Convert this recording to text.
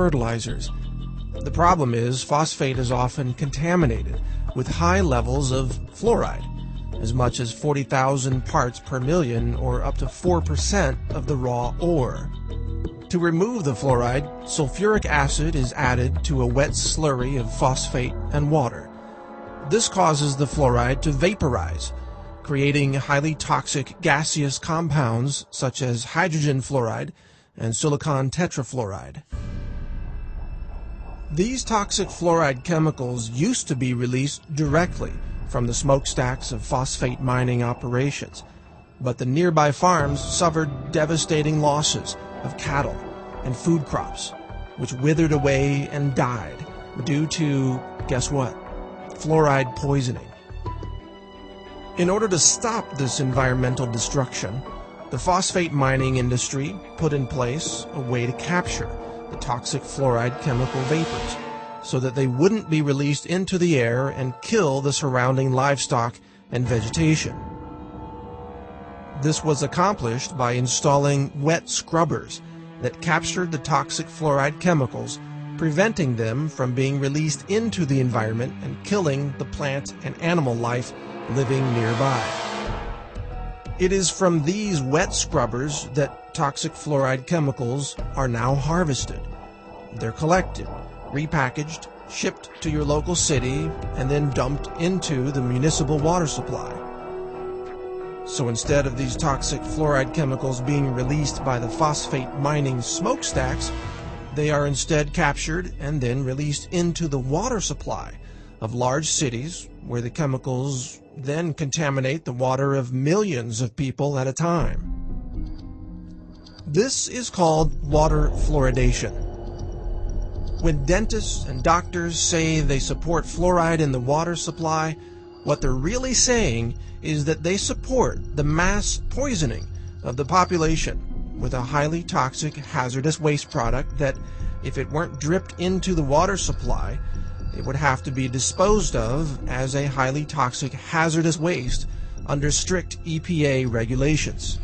fertilizers. The problem is phosphate is often contaminated with high levels of fluoride, as much as 40,000 parts per million, or up to 4% of the raw ore. To remove the fluoride, sulfuric acid is added to a wet slurry of phosphate and water. This causes the fluoride to vaporize, creating highly toxic gaseous compounds such as hydrogen fluoride and silicon tetrafluoride. These toxic fluoride chemicals used to be released directly from the smokestacks of phosphate mining operations, but the nearby farms suffered devastating losses of cattle and food crops, which withered away and died due to, guess what? Fluoride poisoning. In order to stop this environmental destruction, the phosphate mining industry put in place a way to capture the toxic fluoride chemical vapors so that they wouldn't be released into the air and kill the surrounding livestock and vegetation. This was accomplished by installing wet scrubbers that captured the toxic fluoride chemicals, preventing them from being released into the environment and killing the plant and animal life living nearby. It is from these wet scrubbers that toxic fluoride chemicals are now harvested. They're collected, repackaged, shipped to your local city, and then dumped into the municipal water supply. So instead of these toxic fluoride chemicals being released by the phosphate mining smokestacks, they are instead captured and then released into the water supply of large cities, where the chemicals then contaminate the water of millions of people at a time. This is called water fluoridation. When dentists and doctors say they support fluoride in the water supply, what they're really saying is that they support the mass poisoning of the population with a highly toxic, hazardous waste product that, if it weren't dripped into the water supply, it would have to be disposed of as a highly toxic, hazardous waste under strict EPA regulations.